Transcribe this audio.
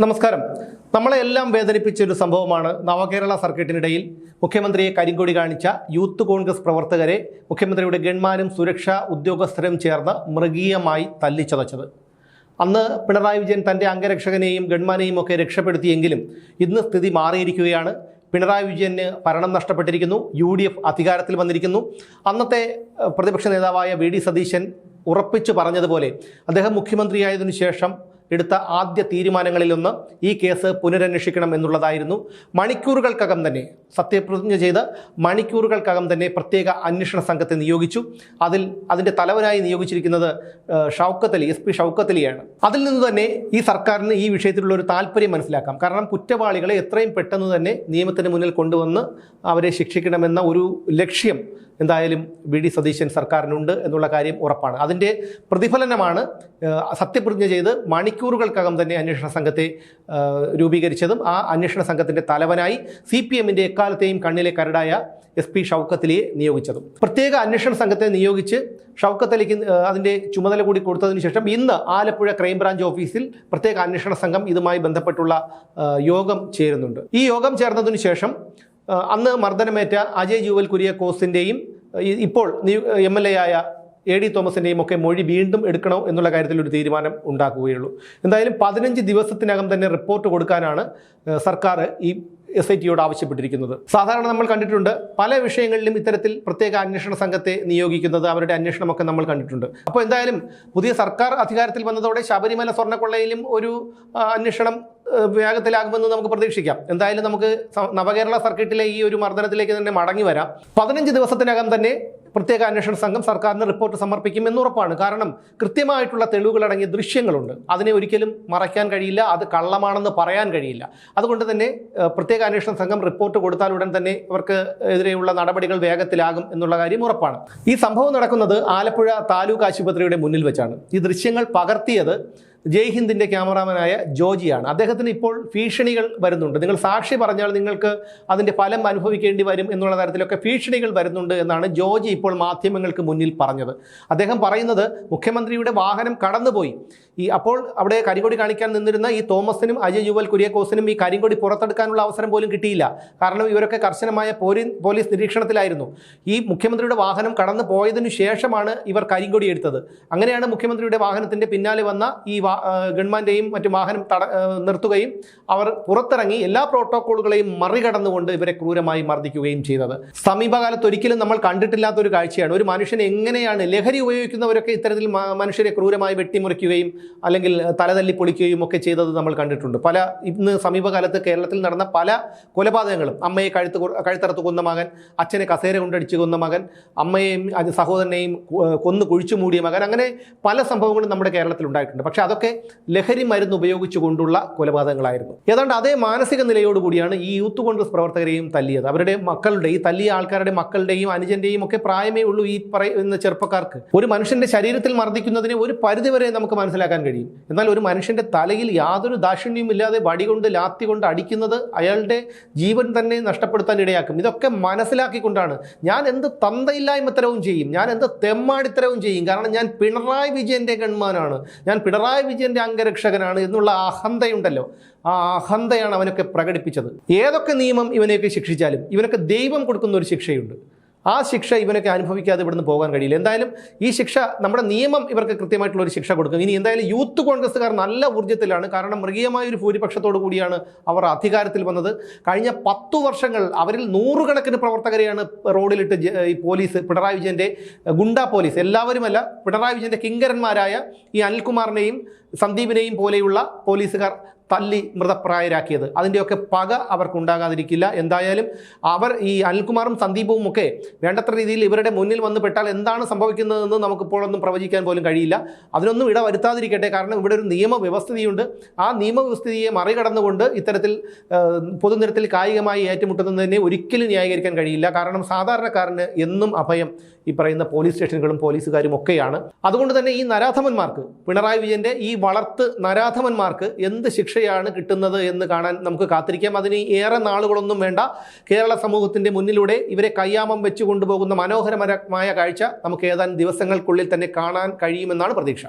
നമസ്കാരം. നമ്മളെല്ലാം വേദനിപ്പിച്ചൊരു സംഭവമാണ് നവകേരള സർക്കിട്ടിനിടയിൽ മുഖ്യമന്ത്രിയെ കരിങ്കൊടി കാണിച്ച യൂത്ത് കോൺഗ്രസ് പ്രവർത്തകരെ മുഖ്യമന്ത്രിയുടെ ഗൺമാനും സുരക്ഷാ ഉദ്യോഗസ്ഥരും ചേർന്ന് മൃഗീയമായി തല്ലിച്ചതച്ചത്. അന്ന് പിണറായി വിജയൻ തൻ്റെ അംഗരക്ഷകനെയും ഗൺമാനെയും ഒക്കെ രക്ഷപ്പെടുത്തിയെങ്കിലും ഇന്ന് സ്ഥിതി മാറിയിരിക്കുകയാണ്. പിണറായി വിജയന് ഭരണം നഷ്ടപ്പെട്ടിരിക്കുന്നു. UDF അധികാരത്തിൽ വന്നിരിക്കുന്നു. അന്നത്തെ പ്രതിപക്ഷ നേതാവായ VD സതീശൻ ഉറപ്പിച്ചു പറഞ്ഞതുപോലെ അദ്ദേഹം മുഖ്യമന്ത്രിയായതിനു ശേഷം എടുത്ത ആദ്യ തീരുമാനങ്ങളിലൊന്ന് ഈ കേസ് പുനരന്വേഷിക്കണം എന്നുള്ളതായിരുന്നു. മണിക്കൂറുകൾക്കകം തന്നെ സത്യപ്രതിജ്ഞ ചെയ്ത് മണിക്കൂറുകൾക്കകം തന്നെ പ്രത്യേക അന്വേഷണ സംഘത്തെ നിയോഗിച്ചു. അതിൻ്റെ തലവനായി നിയോഗിച്ചിരിക്കുന്നത് ഷൗക്കത്ത് അലി, SP ഷൗക്കത്ത് അലിയാണ്. അതിൽ നിന്ന് തന്നെ ഈ സർക്കാരിന് ഈ വിഷയത്തിലുള്ള ഒരു താല്പര്യം മനസ്സിലാക്കാം. കാരണം കുറ്റവാളികളെ എത്രയും പെട്ടെന്ന് തന്നെ നിയമത്തിന് മുന്നിൽ കൊണ്ടുവന്ന് അവരെ ശിക്ഷിക്കണമെന്ന ഒരു ലക്ഷ്യം എന്തായാലും VD സതീശൻ സർക്കാരിനുണ്ട് എന്നുള്ള കാര്യം ഉറപ്പാണ്. അതിൻ്റെ പ്രതിഫലനമാണ് സത്യപ്രതിജ്ഞ ചെയ്ത് മണിക്കൂറുകൾക്കകം തന്നെ അന്വേഷണ സംഘത്തെ രൂപീകരിച്ചതും ആ അന്വേഷണ സംഘത്തിൻ്റെ തലവനായി CPMൻ്റെ എക്കാലത്തെയും കണ്ണിലെ കരടായ SP ഷൗക്കത്ത് അലിയെ നിയോഗിച്ചതും. പ്രത്യേക അന്വേഷണ സംഘത്തെ നിയോഗിച്ച് ഷൗക്കത്ത് അലിക്ക് അതിൻ്റെ ചുമതല കൂടി കൊടുത്തതിന് ശേഷം ഇന്ന് ആലപ്പുഴ ക്രൈംബ്രാഞ്ച് ഓഫീസിൽ പ്രത്യേക അന്വേഷണ സംഘം ഇതുമായി ബന്ധപ്പെട്ടുള്ള യോഗം ചേരുന്നുണ്ട്. ഈ യോഗം ചേർന്നതിനു ശേഷം അന്ന് മർദ്ദനമേറ്റ അജയ് ജൂവൽ കുര്യാക്കോസിൻ്റെയും ഇപ്പോൾ MLA ആയ AD തോമസിൻ്റെയും ഒക്കെ മൊഴി വീണ്ടും എടുക്കണോ എന്നുള്ള കാര്യത്തിൽ ഒരു തീരുമാനം ഉണ്ടാക്കുകയുള്ളൂ. എന്തായാലും 15 ദിവസത്തിനകം തന്നെ റിപ്പോർട്ട് കൊടുക്കാനാണ് സർക്കാർ ഈ SITയോട് ആവശ്യപ്പെട്ടിരിക്കുന്നത്. സാധാരണ നമ്മൾ കണ്ടിട്ടുണ്ട് പല വിഷയങ്ങളിലും ഇത്തരത്തിൽ പ്രത്യേക അന്വേഷണ സംഘത്തെ നിയോഗിക്കുന്നത്, അവരുടെ അന്വേഷണമൊക്കെ നമ്മൾ കണ്ടിട്ടുണ്ട്. അപ്പോൾ എന്തായാലും പുതിയ സർക്കാർ അധികാരത്തിൽ വന്നതോടെ ശബരിമല സ്വർണ്ണക്കൊള്ളയിലും ഒരു അന്വേഷണം വേഗത്തിലാകുമെന്ന് നമുക്ക് പ്രതീക്ഷിക്കാം. എന്തായാലും നമുക്ക് നവകേരള സർക്കിട്ടിലെ ഈ ഒരു മർദ്ദനത്തിലേക്ക് തന്നെ മടങ്ങി വരാം. 15 ദിവസത്തിനകം തന്നെ പ്രത്യേക അന്വേഷണ സംഘം സർക്കാരിന് റിപ്പോർട്ട് സമർപ്പിക്കും ഉറപ്പാണ്. കാരണം കൃത്യമായിട്ടുള്ള തെളിവുകളടങ്ങിയ ദൃശ്യങ്ങളുണ്ട്. അതിനെ ഒരിക്കലും മറയ്ക്കാൻ കഴിയില്ല, അത് കള്ളമാണെന്ന് പറയാൻ കഴിയില്ല. അതുകൊണ്ട് തന്നെ പ്രത്യേക അന്വേഷണ സംഘം റിപ്പോർട്ട് കൊടുത്താൽ ഉടൻ തന്നെ ഇവർക്ക് എതിരെയുള്ള നടപടികൾ വേഗത്തിലാകും എന്നുള്ള കാര്യം ഉറപ്പാണ്. ഈ സംഭവം നടക്കുന്നത് ആലപ്പുഴ താലൂക്ക് ആശുപത്രിയുടെ മുന്നിൽ വെച്ചാണ്. ഈ ദൃശ്യങ്ങൾ പകർത്തിയത് ജയ്ഹിന്ദിൻ്റെ ക്യാമറാമാനായ ജോജിയാണ്. അദ്ദേഹത്തിന് ഇപ്പോൾ ഭീഷണികൾ വരുന്നുണ്ട്. നിങ്ങൾ സാക്ഷി പറഞ്ഞാൽ നിങ്ങൾക്ക് അതിൻ്റെ ഫലം അനുഭവിക്കേണ്ടി വരും എന്നുള്ള തരത്തിലൊക്കെ ഭീഷണികൾ വരുന്നുണ്ട് എന്നാണ് ജോജി ഇപ്പോൾ മാധ്യമങ്ങൾക്ക് മുന്നിൽ പറഞ്ഞത്. അദ്ദേഹം പറയുന്നത് മുഖ്യമന്ത്രിയുടെ വാഹനം കടന്നുപോയി. അപ്പോൾ അവിടെ കരിങ്കൊടി കാണിക്കാൻ നിന്നിരുന്ന ഈ തോമസിനും അജയ് ജൂവൽ കുര്യാക്കോസിനും ഈ കരിങ്കൊടി പുറത്തെടുക്കാനുള്ള അവസരം പോലും കിട്ടിയില്ല. കാരണം ഇവരൊക്കെ കർശനമായ പോലീസ് നിരീക്ഷണത്തിലായിരുന്നു. ഈ മുഖ്യമന്ത്രിയുടെ വാഹനം കടന്നു പോയതിനു ശേഷമാണ് ഇവർ കരിങ്കൊടി എടുത്തത്. അങ്ങനെയാണ് മുഖ്യമന്ത്രിയുടെ വാഹനത്തിൻ്റെ പിന്നാലെ വന്ന ഈ ഗവൺമെൻറ്റെയും മറ്റു വാഹനം നിർത്തുകയും അവർ പുറത്തിറങ്ങി എല്ലാ പ്രോട്ടോക്കോളുകളെയും മറികടന്നുകൊണ്ട് ഇവരെ ക്രൂരമായി മർദ്ദിക്കുകയും ചെയ്തത്. സമീപകാലത്ത് ഒരിക്കലും നമ്മൾ കണ്ടിട്ടില്ലാത്തൊരു കാഴ്ചയാണ്. ഒരു മനുഷ്യൻ എങ്ങനെയാണ് ലഹരി ഉപയോഗിക്കുന്നവരൊക്കെ ഇത്തരത്തിൽ മനുഷ്യരെ ക്രൂരമായി വെട്ടിമുറിക്കുകയും അല്ലെങ്കിൽ തലതല്ലി പൊളിക്കുകയും ഒക്കെ ചെയ്തത് നമ്മൾ കണ്ടിട്ടുണ്ട്. ഇന്ന് സമീപകാലത്ത് കേരളത്തിൽ നടന്ന പല കൊലപാതകങ്ങളും, അമ്മയെ കഴുത്തറുത്ത് കൊന്ന മകൻ, അച്ഛനെ കസേര കൊണ്ടടിച്ച് കൊന്ന മകൻ, അമ്മയെയും സഹോദരനെയും കൊന്നു കുഴിച്ചു മൂടിയ മകൻ, അങ്ങനെ പല സംഭവങ്ങളും നമ്മുടെ കേരളത്തിൽ ഉണ്ടായിട്ടുണ്ട്. പക്ഷെ അതൊക്കെ ലഹരി മരുന്ന് ഉപയോഗിച്ചുകൊണ്ടുള്ള കൊലപാതകങ്ങളായിരുന്നു. ഏതാണ്ട് അതേ മാനസിക നിലയോടുകൂടിയാണ് ഈ യൂത്ത് കോൺഗ്രസ് പ്രവർത്തകരെയും തല്ലിയത്. അവരുടെ മക്കളുടെ, ഈ തല്ലിയ ആൾക്കാരുടെ മക്കളുടെയും അനുജന്റെയും ഒക്കെ പ്രായമേ ഉള്ളൂ ഈ പറയുന്ന ചെറുപ്പക്കാർക്ക്. ഒരു മനുഷ്യന്റെ ശരീരത്തിൽ മർദ്ദിക്കുന്നതിനെ ഒരു പരിധിവരെ നമുക്ക് മനസ്സിലാക്കാൻ കഴിയും. എന്നാൽ ഒരു മനുഷ്യന്റെ തലയിൽ യാതൊരു ദാക്ഷിണ്യവും ഇല്ലാതെ വടികൊണ്ട് ലാത്തി കൊണ്ട് അടിക്കുന്നത് അയാളുടെ ജീവൻ തന്നെ നഷ്ടപ്പെടുത്താൻ ഇടയാക്കും. ഇതൊക്കെ മനസ്സിലാക്കിക്കൊണ്ടാണ് ഞാൻ എന്ത് തന്തയില്ലായ്മത്തരവും ചെയ്യും, ഞാൻ എന്ത് തെമ്മാടിത്തരവും ചെയ്യും, കാരണം ഞാൻ പിണറായി വിജയന്റെ ഗൺമാനാണ്, ഞാൻ പിണറായി വിജയന്റെ അംഗരക്ഷകനാണ് എന്നുള്ള അഹന്തയുണ്ടല്ലോ, ആ അഹന്തയാണ് അവനൊക്കെ പ്രകടിപ്പിച്ചത്. ഏതൊക്കെ നിയമം ഇവനെയൊക്കെ ശിക്ഷിച്ചാലും ഇവനൊക്കെ ദൈവം കൊടുക്കുന്ന ഒരു ശിക്ഷയുണ്ട്. ആ ശിക്ഷ ഇവനൊക്കെ അനുഭവിക്കാതെ ഇവിടുന്ന് പോകാൻ കഴിയില്ല. എന്തായാലും ഈ ശിക്ഷ, നമ്മുടെ നിയമം ഇവർക്ക് കൃത്യമായിട്ടുള്ള ഒരു ശിക്ഷ കൊടുക്കും. ഇനി എന്തായാലും യൂത്ത് കോൺഗ്രസ്സുകാർ നല്ല ഊർജ്ജത്തിലാണ്. കാരണം മൃഗീയമായ ഒരു ഭൂരിപക്ഷത്തോടു കൂടിയാണ് അവർ അധികാരത്തിൽ വന്നത്. കഴിഞ്ഞ 10 വർഷങ്ങൾ അവരിൽ 100 കണക്കിന് പ്രവർത്തകരെയാണ് റോഡിലിട്ട് ഈ പോലീസ്, പിണറായി വിജയൻ്റെ ഗുണ്ടാ പോലീസ്, എല്ലാവരുമല്ല, പിണറായി വിജയൻ്റെ കിങ്കരന്മാരായ ഈ അനിൽകുമാറിനെയും സന്ദീപിനെയും പോലെയുള്ള പോലീസുകാർ തല്ലി മൃതപ്രായരാക്കിയത്. അതിൻ്റെയൊക്കെ പക അവർക്കുണ്ടാകാതിരിക്കില്ല. എന്തായാലും അവർ, ഈ അനിൽകുമാറും സന്ദീപവും ഒക്കെ വേണ്ടത്ര രീതിയിൽ ഇവരുടെ മുന്നിൽ വന്ന് പെട്ടാൽ എന്താണ് സംഭവിക്കുന്നതെന്ന് നമുക്കിപ്പോഴൊന്നും പ്രവചിക്കാൻ പോലും കഴിയില്ല. അതിനൊന്നും ഇട വരുത്താതിരിക്കട്ടെ. കാരണം ഇവിടെ ഒരു നിയമവ്യവസ്ഥിതിയുണ്ട്. ആ നിയമവ്യവസ്ഥിതിയെ മറികടന്നുകൊണ്ട് ഇത്തരത്തിൽ പൊതുനിരത്തിൽ കായികമായി ഏറ്റുമുട്ടുന്നതിനെ ഒരിക്കലും ന്യായീകരിക്കാൻ കഴിയില്ല. കാരണം സാധാരണക്കാരന് എന്നും അഭയം ഈ പറയുന്ന പോലീസ് സ്റ്റേഷനുകളും പോലീസുകാരും ഒക്കെയാണ്. അതുകൊണ്ട് തന്നെ ഈ നരാധമന്മാർക്ക്, പിണറായി വിജയൻ്റെ ഈ വളർത്ത് നരാധമന്മാർക്ക് എന്ത് ശിക്ഷയാണ് കിട്ടുന്നത് എന്ന് കാണാൻ നമുക്ക് കാത്തിരിക്കാം. അതിന് ഏറെ നാളുകളൊന്നും വേണ്ട. കേരള സമൂഹത്തിൻ്റെ മുന്നിലൂടെ ഇവരെ കയ്യാമം വെച്ചു കൊണ്ടുപോകുന്ന മനോഹരമായ കാഴ്ച നമുക്ക് ഏതാനും ദിവസങ്ങൾക്കുള്ളിൽ തന്നെ കാണാൻ കഴിയുമെന്നാണ് പ്രതീക്ഷ.